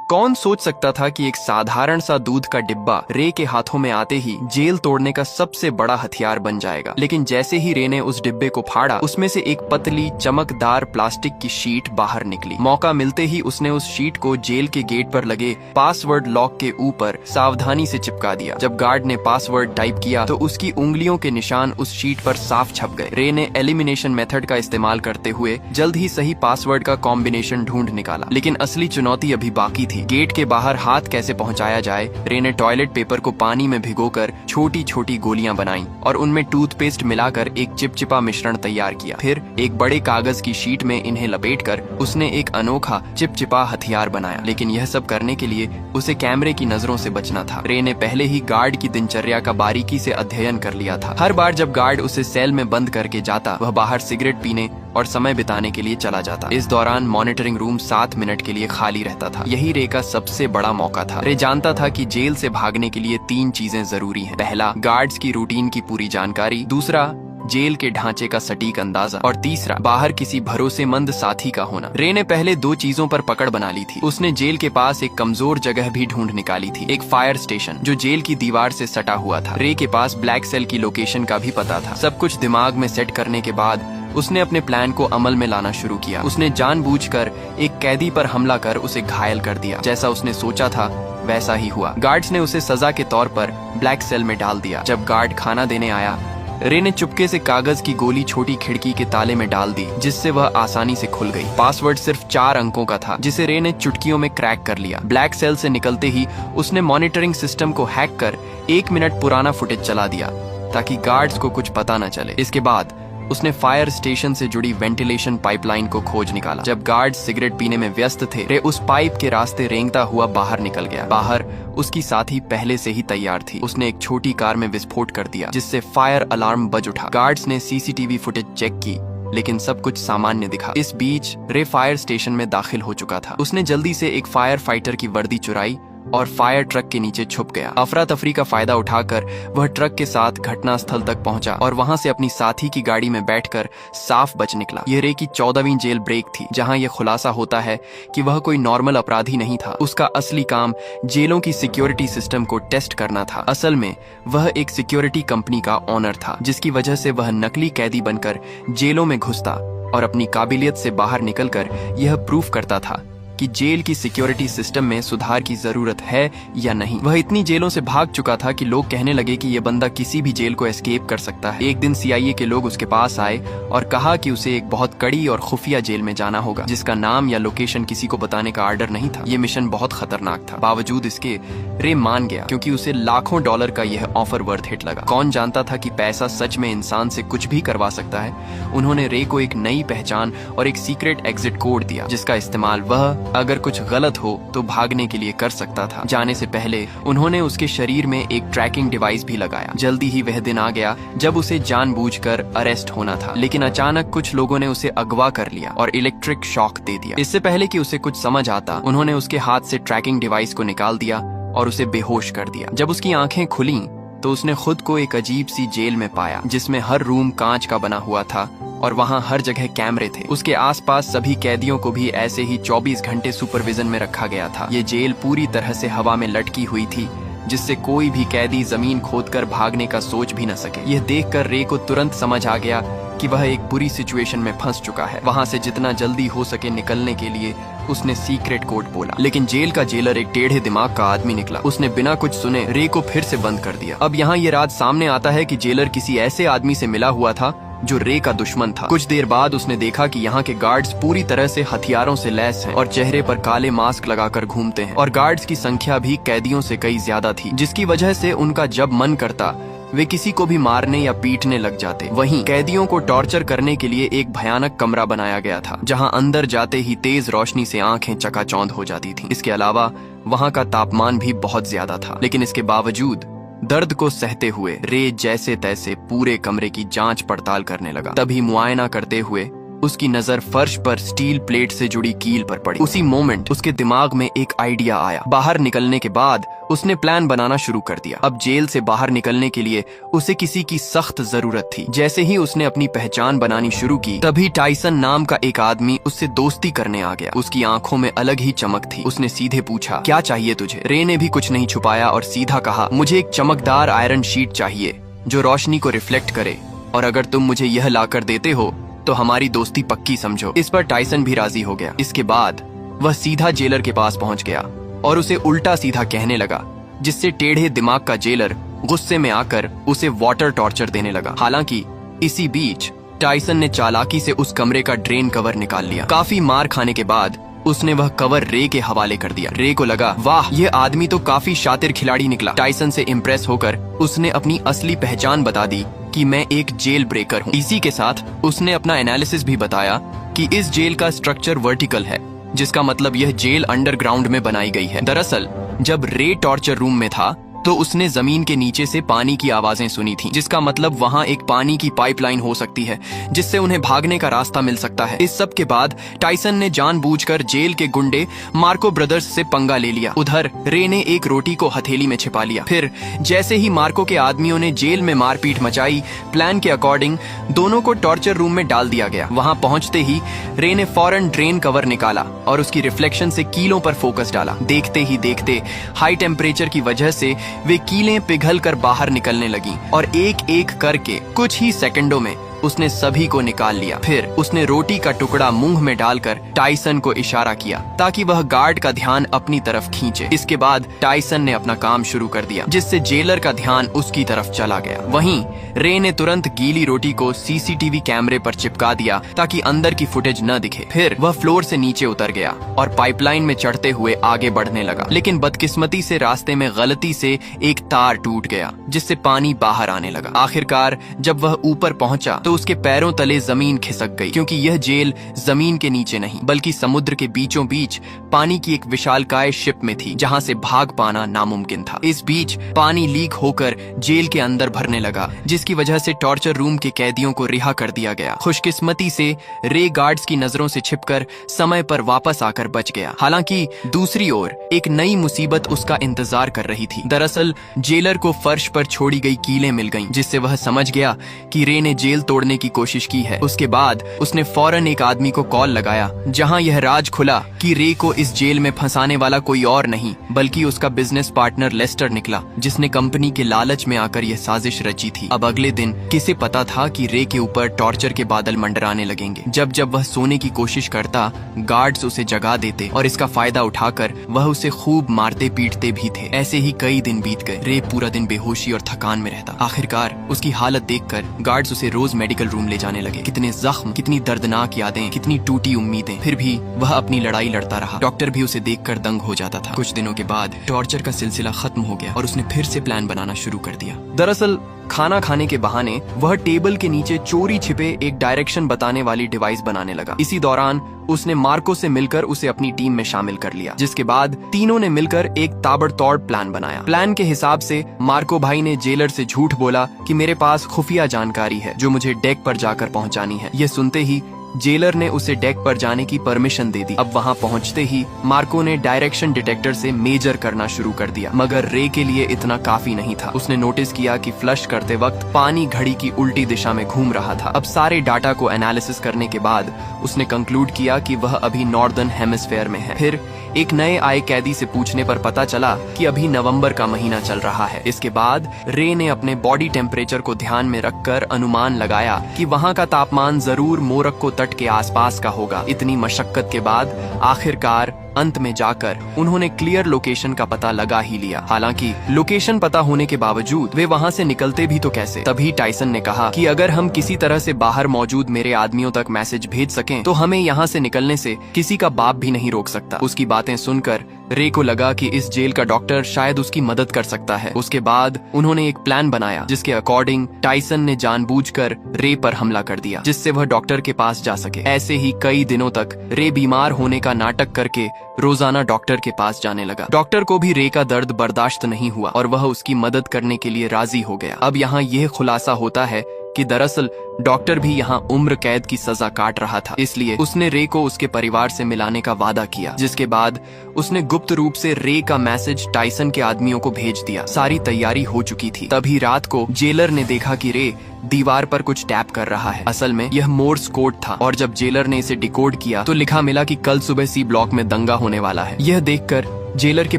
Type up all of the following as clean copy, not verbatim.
कौन सोच सकता था कि एक साधारण सा दूध का डिब्बा रे के हाथों में आते ही जेल तोड़ने का सबसे बड़ा हथियार बन जाएगा। लेकिन जैसे ही रे ने उस डिब्बे को फाड़ा, उसमें से एक पतली चमकदार प्लास्टिक की शीट बाहर निकली। मौका मिलते ही उसने उस शीट को जेल के गेट पर लगे पासवर्ड लॉक के ऊपर सावधानी से चिपका दिया। जब गार्ड ने पासवर्ड टाइप किया तो उसकी उंगलियों के निशान उस शीट पर साफ छप गए। रे ने एलिमिनेशन मेथड का इस्तेमाल करते हुए जल्द ही सही पासवर्ड का कॉम्बिनेशन ढूंढ निकाला। लेकिन असली चुनौती अभी बाकी थी। गेट के बाहर हाथ कैसे पहुंचाया जाए। रे ने टॉयलेट पेपर को पानी में भिगोकर छोटी छोटी गोलियां बनाई और उनमें टूथपेस्ट मिलाकर एक चिपचिपा मिश्रण तैयार किया। फिर एक बड़े कागज की शीट में इन्हें लपेटकर उसने एक अनोखा चिपचिपा हथियार बनाया। लेकिन यह सब करने के लिए उसे कैमरे की नजरों से बचना था। रे ने पहले ही गार्ड की दिनचर्या का बारीकी से अध्ययन कर लिया था। हर बार जब गार्ड उसे सेल में बंद करके जाता, वह बाहर सिगरेट पीने और समय बिताने के लिए चला जाता। इस दौरान मॉनिटरिंग रूम 7 मिनट के लिए खाली रहता था। यही रे का सबसे बड़ा मौका था। रे जानता था कि जेल से भागने के लिए 3 चीजें जरूरी हैं। पहला, गार्ड्स की रूटीन की पूरी जानकारी। दूसरा, जेल के ढांचे का सटीक अंदाजा। और तीसरा, बाहर किसी भरोसेमंद साथी का होना। रे ने पहले 2 चीजों पर पकड़ बना ली थी। उसने जेल के पास एक कमजोर जगह भी ढूंढ निकाली थी, एक फायर स्टेशन जो जेल की दीवार से सटा हुआ था। रे के पास ब्लैक सेल की लोकेशन का भी पता था। सब कुछ दिमाग में सेट करने के बाद उसने अपने प्लान को अमल में लाना शुरू किया। उसने जानबूझकर एक कैदी पर हमला कर उसे घायल कर दिया। जैसा उसने सोचा था वैसा ही हुआ। गार्ड्स ने उसे सजा के तौर पर ब्लैक सेल में डाल दिया। जब गार्ड खाना देने आया, रे ने चुपके से कागज की गोली छोटी खिड़की के ताले में डाल दी, जिससे वह आसानी से खुल गई। पासवर्ड सिर्फ 4 अंकों का था, जिसे रे ने चुटकियों में क्रैक कर लिया। ब्लैक सेल से निकलते ही उसने मॉनिटरिंग सिस्टम को हैक कर 1 मिनट पुराना फुटेज चला दिया ताकि गार्ड्स को कुछ पता न चले। इसके बाद उसने फायर स्टेशन से जुड़ी वेंटिलेशन पाइपलाइन को खोज निकाला। जब गार्ड सिगरेट पीने में व्यस्त थे, रे उस पाइप के रास्ते रेंगता हुआ बाहर निकल गया। बाहर उसकी साथी पहले से ही तैयार थी। उसने एक छोटी कार में विस्फोट कर दिया, जिससे फायर अलार्म बज उठा। गार्ड्स ने सीसीटीवी फुटेज चेक की, लेकिन सब कुछ सामान्य दिखा। इस बीच रे फायर स्टेशन में दाखिल हो चुका था। उसने जल्दी से एक फायर फाइटर की वर्दी चुराई और फायर ट्रक के नीचे छुप गया। अफरा तफरी का फायदा उठाकर वह ट्रक के साथ घटनास्थल तक पहुंचा और वहां से अपनी साथी की गाड़ी में बैठकर साफ बच निकला। यह रे की 14वीं जेल ब्रेक थी, जहां यह खुलासा होता है कि वह कोई नॉर्मल अपराधी नहीं था। उसका असली काम जेलों की सिक्योरिटी सिस्टम को टेस्ट करना था। असल में वह एक सिक्योरिटी कंपनी का ओनर था, जिसकी वजह से वह नकली कैदी बनकर जेलों में घुसता और अपनी काबिलियत से बाहर निकलकर यह प्रूफ करता था कि जेल की सिक्योरिटी सिस्टम में सुधार की जरूरत है या नहीं। वह इतनी जेलों से भाग चुका था कि लोग कहने लगे कि यह बंदा किसी भी जेल को एस्केप कर सकता है। एक दिन सीआईए के लोग उसके पास आए और कहा कि उसे एक बहुत कड़ी और खुफिया जेल में जाना होगा, जिसका नाम या लोकेशन किसी को बताने का आर्डर नहीं था। ये मिशन बहुत खतरनाक था। बावजूद इसके रे मान गया, क्योंकि उसे लाखों डॉलर का यह ऑफर वर्थ इट लगा। कौन जानता था कि पैसा सच में इंसान से कुछ भी करवा सकता है। उन्होंने रे को एक नई पहचान और एक सीक्रेट एग्जिट कोड दिया, जिसका इस्तेमाल वह अगर कुछ गलत हो तो भागने के लिए कर सकता था। जाने से पहले उन्होंने उसके शरीर में एक ट्रैकिंग डिवाइस भी लगाया। जल्दी ही वह दिन आ गया जब उसे जानबूझकर अरेस्ट होना था, लेकिन अचानक कुछ लोगों ने उसे अगवा कर लिया और इलेक्ट्रिक शॉक दे दिया। इससे पहले कि उसे कुछ समझ आता, उन्होंने उसके हाथ से ट्रैकिंग डिवाइस को निकाल दिया और उसे बेहोश कर दिया। जब उसकी आंखें खुली तो उसने खुद को एक अजीब सी जेल में पाया, जिसमें हर रूम कांच का बना हुआ था और वहाँ हर जगह कैमरे थे। उसके आसपास सभी कैदियों को भी ऐसे ही 24 घंटे सुपरविजन में रखा गया था। ये जेल पूरी तरह से हवा में लटकी हुई थी, जिससे कोई भी कैदी जमीन खोदकर भागने का सोच भी न सके। यह देखकर रे को तुरंत समझ आ गया कि वह एक बुरी सिचुएशन में फंस चुका है। वहां से जितना जल्दी हो सके निकलने के लिए उसने सीक्रेट कोड बोला, लेकिन जेल का जेलर एक टेढ़े दिमाग का आदमी निकला। उसने बिना कुछ सुने रे को फिर से बंद कर दिया। अब यहाँ ये राज सामने आता है कि जेलर किसी ऐसे आदमी से मिला हुआ था जो रे का दुश्मन था। कुछ देर बाद उसने देखा कि यहाँ के गार्ड्स पूरी तरह से हथियारों से लैस हैं और चेहरे पर काले मास्क लगाकर घूमते हैं, और गार्ड्स की संख्या भी कैदियों से कई ज्यादा थी, जिसकी वजह से उनका जब मन करता वे किसी को भी मारने या पीटने लग जाते। वहीं कैदियों को टॉर्चर करने के लिए एक भयानक कमरा बनाया गया था, जहां अंदर जाते ही तेज रोशनी से आंखें चकाचौंध हो जाती थीं। इसके अलावा वहां का तापमान भी बहुत ज्यादा था। लेकिन इसके बावजूद दर्द को सहते हुए रे जैसे तैसे पूरे कमरे की जांच पड़ताल करने लगा। तभी मुआयना करते हुए उसकी नजर फर्श पर स्टील प्लेट से जुड़ी कील पर पड़ी। उसी मोमेंट उसके दिमाग में एक आइडिया आया। बाहर निकलने के बाद उसने प्लान बनाना शुरू कर दिया। अब जेल से बाहर निकलने के लिए उसे किसी की सख्त जरूरत थी। जैसे ही उसने अपनी पहचान बनानी शुरू की, तभी टाइसन नाम का एक आदमी उससे दोस्ती करने आ गया। उसकी आंखों में अलग ही चमक थी। उसने सीधे पूछा, क्या चाहिए तुझे? रे ने भी कुछ नहीं छुपाया और सीधा कहा, मुझे एक चमकदार आयरन शीट चाहिए जो रोशनी को रिफ्लेक्ट करे, और अगर तुम मुझे यह लाकर देते हो तो हमारी दोस्ती पक्की समझो। इस पर टाइसन भी राजी हो गया। इसके बाद वह सीधा जेलर के पास पहुंच गया और उसे उल्टा सीधा कहने लगा, जिससे टेढ़े दिमाग का जेलर गुस्से में आकर उसे वाटर टॉर्चर देने लगा। हालांकि इसी बीच टाइसन ने चालाकी से उस कमरे का ड्रेन कवर निकाल लिया। काफी मार खाने के बाद उसने वह कवर रे के हवाले कर दिया। रे को लगा, वाह, यह आदमी तो काफी शातिर खिलाड़ी निकला। टाइसन से इम्प्रेस होकर उसने अपनी असली पहचान बता दी कि मैं एक जेल ब्रेकर हूँ। इसी के साथ उसने अपना एनालिसिस भी बताया कि इस जेल का स्ट्रक्चर वर्टिकल है, जिसका मतलब यह जेल अंडरग्राउंड में बनाई गई है। दरअसल जब रे टॉर्चर रूम में था तो उसने जमीन के नीचे से पानी की आवाजें सुनी थी, जिसका मतलब वहां एक पानी की पाइपलाइन हो सकती है जिससे उन्हें भागने का रास्ता मिल सकता है। इस सब के बाद टाइसन ने जानबूझकर जेल के गुंडे मार्को ब्रदर्स से पंगा ले लिया। उधर रे ने एक रोटी को हथेली में छिपा लिया। फिर जैसे ही मार्को के आदमियों ने जेल में मारपीट मचाई, प्लान के अकॉर्डिंग दोनों को टॉर्चर रूम में डाल दिया गया। वहां पहुंचते ही रे ने फौरन ड्रेन कवर निकाला और उसकी रिफ्लेक्शन से कीलों पर फोकस डाला। देखते ही देखते हाई टेम्परेचर की वजह से वे कीलें पिघल कर बाहर निकलने लगीं और एक एक करके कुछ ही सेकंडों में उसने सभी को निकाल लिया। फिर उसने रोटी का टुकड़ा मुंह में डालकर टाइसन को इशारा किया ताकि वह गार्ड का ध्यान अपनी तरफ खींचे। इसके बाद टाइसन ने अपना काम शुरू कर दिया, जिससे जेलर का ध्यान उसकी तरफ चला गया। वहीं रे ने तुरंत गीली रोटी को सीसीटीवी कैमरे पर चिपका दिया ताकि अंदर की फुटेज न दिखे। फिर वह फ्लोर से नीचे उतर गया और पाइपलाइन में चढ़ते हुए आगे बढ़ने लगा, लेकिन बदकिस्मती से रास्ते में गलती से एक तार टूट गया, जिससे पानी बाहर आने लगा। आखिरकार जब वह ऊपर पहुंचा तो उसके पैरों तले जमीन खिसक गई, क्योंकि यह जेल जमीन के नीचे नहीं बल्कि समुद्र के बीचों बीच पानी की एक विशालकाय शिप में थी, जहां से भाग पाना नामुमकिन था। इस बीच पानी लीक होकर जेल के अंदर भरने लगा, जिसकी वजह से टॉर्चर रूम के कैदियों को रिहा कर दिया गया। खुशकिस्मती से रे गार्ड्स की नजरों से छिपकर समय पर वापस आकर बच गया। हालांकि दूसरी ओर एक नई मुसीबत उसका इंतजार कर रही थी। दरअसल जेलर को फर्श पर छोड़ी गई कीलें मिल गईं, जिससे वह समझ गया कि रे ने जेल तोड़ने की कोशिश की है। उसके बाद उसने फौरन एक आदमी को कॉल लगाया, जहां यह राज खुला कि रे को इस जेल में फंसाने वाला कोई और नहीं बल्कि उसका बिजनेस पार्टनर लेस्टर निकला, जिसने कंपनी के लालच में आकर यह साजिश रची थी। अब अगले दिन किसे पता था कि रे के ऊपर टॉर्चर के बादल मंडराने लगेंगे। जब जब वह सोने की कोशिश करता, गार्ड्स उसे जगा देते और इसका फायदा उठाकर वह उसे खूब मारते पीटते भी थे। ऐसे ही कई दिन बीत गए। रे पूरा दिन बेहोशी और थकान में रहता। आखिरकार उसकी हालत देखकर गार्ड्स उसे रोज मेडिकल रूम ले जाने लगे। कितने जख्म, कितनी दर्दनाक यादें, कितनी टूटी उम्मीदें, फिर भी वह अपनी लड़ाई लड़ता रहा। डॉक्टर भी उसे देखकर दंग हो जाता था। कुछ दिनों के बाद टॉर्चर का सिलसिला खत्म हो गया और उसने फिर से प्लान बनाना शुरू कर दिया। दरअसल खाना खाने के बहाने वह टेबल के नीचे चोरी छिपे एक डायरेक्शन बताने वाली डिवाइस बनाने लगा। इसी दौरान उसने मार्को से मिलकर उसे अपनी टीम में शामिल कर लिया, जिसके बाद तीनों ने मिलकर एक ताबड़तोड़ प्लान बनाया। प्लान के हिसाब से मार्को भाई ने जेलर से झूठ बोला कि मेरे पास खुफिया जानकारी है जो मुझे डेक पर जाकर पहुंचानी है। यह सुनते ही जेलर ने उसे डेक पर जाने की परमिशन दे दी। अब वहां पहुंचते ही मार्को ने डायरेक्शन डिटेक्टर से मेजर करना शुरू कर दिया, मगर रे के लिए इतना काफी नहीं था। उसने नोटिस किया कि फ्लश करते वक्त पानी घड़ी की उल्टी दिशा में घूम रहा था। अब सारे डाटा को एनालिसिस करने के बाद उसने कंक्लूड किया कि वह अभी नॉर्दर्न हेमिस्फेयर में है। फिर एक नए आए कैदी से पूछने पर पता चला कि अभी नवंबर का महीना चल रहा है। इसके बाद रे ने अपने बॉडी टेम्परेचर को ध्यान में रखकर अनुमान लगाया कि वहां का तापमान जरूर मोरक्को तट के आसपास का होगा। इतनी मशक्कत के बाद आखिरकार अंत में जाकर उन्होंने क्लियर लोकेशन का पता लगा ही लिया। हालांकि लोकेशन पता होने के बावजूद वे वहां से निकलते भी तो कैसे? तभी टाइसन ने कहा कि अगर हम किसी तरह से बाहर मौजूद मेरे आदमियों तक मैसेज भेज सकें तो हमें यहाँ से निकलने से किसी का बाप भी नहीं रोक सकता। उसकी बातें सुनकर रे को लगा कि इस जेल का डॉक्टर शायद उसकी मदद कर सकता है। उसके बाद उन्होंने एक प्लान बनाया, जिसके अकॉर्डिंग टाइसन ने जानबूझकर रे पर हमला कर दिया, जिससे वह डॉक्टर के पास जा सके। ऐसे ही कई दिनों तक रे बीमार होने का नाटक करके रोजाना डॉक्टर के पास जाने लगा। डॉक्टर को भी रे का दर्द बर्दाश्त नहीं हुआ और वह उसकी मदद करने के लिए राजी हो गया। अब यहाँ यह खुलासा होता है कि दरअसल डॉक्टर भी यहाँ उम्र कैद की सजा काट रहा था, इसलिए उसने रे को उसके परिवार से मिलाने का वादा किया। जिसके बाद उसने गुप्त रूप से रे का मैसेज टाइसन के आदमियों को भेज दिया। सारी तैयारी हो चुकी थी। तभी रात को जेलर ने देखा कि रे दीवार पर कुछ टैप कर रहा है। असल में यह मोर्स कोड था, और जब जेलर ने इसे डिकोड किया तो लिखा मिला कि कल सुबह सी ब्लॉक में दंगा होने वाला है। यह देखकर जेलर के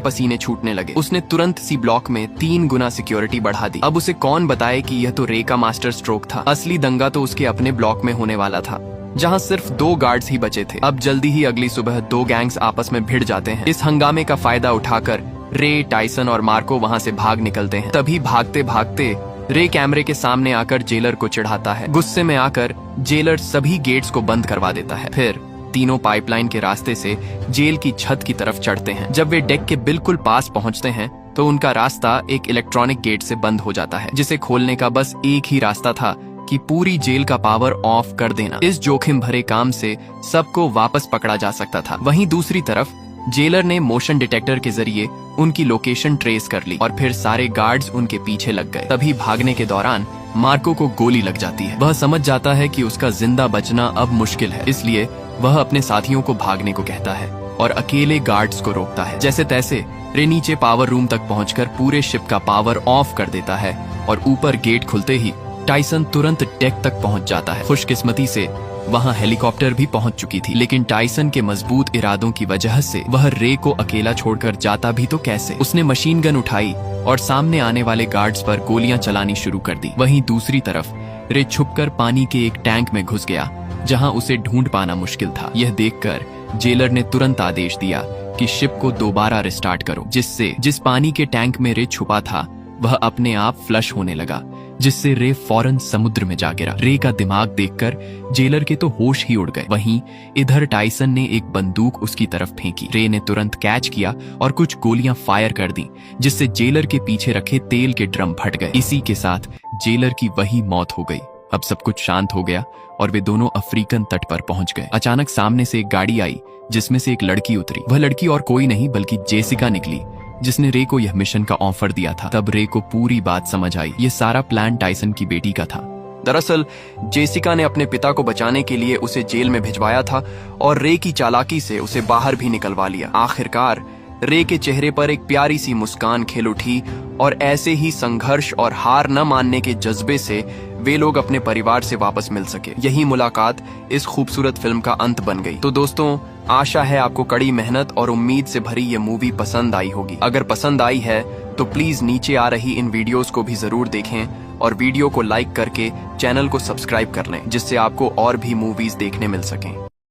पसीने छूटने लगे। उसने तुरंत सी ब्लॉक में 3 गुना सिक्योरिटी बढ़ा दी। अब उसे कौन बताए कि यह तो रे का मास्टर स्ट्रोक था। असली दंगा तो उसके अपने ब्लॉक में होने वाला था, जहां सिर्फ 2 गार्ड्स ही बचे थे। अब जल्दी ही अगली सुबह 2 गैंग्स आपस में भिड़ जाते हैं। इस हंगामे का फायदा उठाकर रे, टाइसन और मार्को वहां से भाग निकलते हैं। तभी भागते भागते रे कैमरे के सामने आकर जेलर को चिढ़ाता है। गुस्से में आकर जेलर सभी गेट्स को बंद करवा देता है। फिर तीनों पाइपलाइन के रास्ते से जेल की छत की तरफ चढ़ते हैं। जब वे डेक के बिल्कुल पास पहुंचते हैं तो उनका रास्ता एक इलेक्ट्रॉनिक गेट से बंद हो जाता है, जिसे खोलने का बस एक ही रास्ता था कि पूरी जेल का पावर ऑफ कर देना। इस जोखिम भरे काम से सबको वापस पकड़ा जा सकता था। वहीं दूसरी तरफ जेलर ने मोशन डिटेक्टर के जरिए उनकी लोकेशन ट्रेस कर ली और फिर सारे गार्ड्स उनके पीछे लग गए। तभी भागने के दौरान मार्को को गोली लग जाती है। वह समझ जाता है कि उसका जिंदा बचना अब मुश्किल है, इसलिए वह अपने साथियों को भागने को कहता है और अकेले गार्ड्स को रोकता है। जैसे तैसे रे नीचे पावर रूम तक पहुंचकर पूरे शिप का पावर ऑफ कर देता है और ऊपर गेट खुलते ही टाइसन तुरंत डेक तक पहुंच जाता है। खुशकिस्मती से वहां हेलीकॉप्टर भी पहुंच चुकी थी, लेकिन टाइसन के मजबूत इरादों की वजह से वह रे को अकेला छोड़कर जाता भी तो कैसे। उसने मशीन गन उठाई और सामने आने वाले गार्ड्स पर गोलियां चलानी शुरू कर दी। वहीं दूसरी तरफ रे छुपकर पानी के एक टैंक में घुस गया, जहां उसे ढूंढ पाना मुश्किल था। यह देखकर जेलर ने तुरंत आदेश दिया कि शिप को दोबारा रिस्टार्ट करो, जिससे जिस पानी के टैंक में रे छुपा था वह अपने आप फ्लश होने लगा, जिससे रे फौरन समुद्र में जा गिरा। रे का दिमाग देखकर जेलर के तो होश ही उड़ गए। वहीं इधर टाइसन ने एक बंदूक उसकी तरफ फेंकी। रे ने तुरंत कैच किया और कुछ गोलियां फायर कर दी, जिससे जेलर के पीछे रखे तेल के ड्रम फट गए। इसी के साथ जेलर की वही मौत हो गई। अब सब कुछ शांत हो गया और वे दोनों अफ्रीकन तट पर पहुंच गए। अचानक सामने से एक गाड़ी आई, जिसमें से एक लड़की उतरी। वह लड़की और कोई नहीं बल्कि जेसिका निकली, जिसने रे को यह मिशन का ऑफर दिया था। तब रे को पूरी बात समझ आई। ये सारा प्लान टाइसन की बेटी का था। दरअसल जेसिका ने अपने पिता को बचाने के लिए उसे जेल में भिजवाया था और रे की चालाकी से उसे बाहर भी निकलवा लिया। आखिरकार रे के चेहरे पर एक प्यारी सी मुस्कान खिल उठी और ऐसे ही संघर्ष और हार न मानने के जज्बे से वे लोग अपने परिवार से वापस मिल सके। यही मुलाकात इस खूबसूरत फिल्म का अंत बन गई। तो दोस्तों, आशा है आपको कड़ी मेहनत और उम्मीद से भरी ये मूवी पसंद आई होगी। अगर पसंद आई है तो प्लीज नीचे आ रही इन वीडियोस को भी जरूर देखें और वीडियो को लाइक करके चैनल को सब्सक्राइब कर लें, जिससे आपको और भी मूवीज देखने मिल सकें।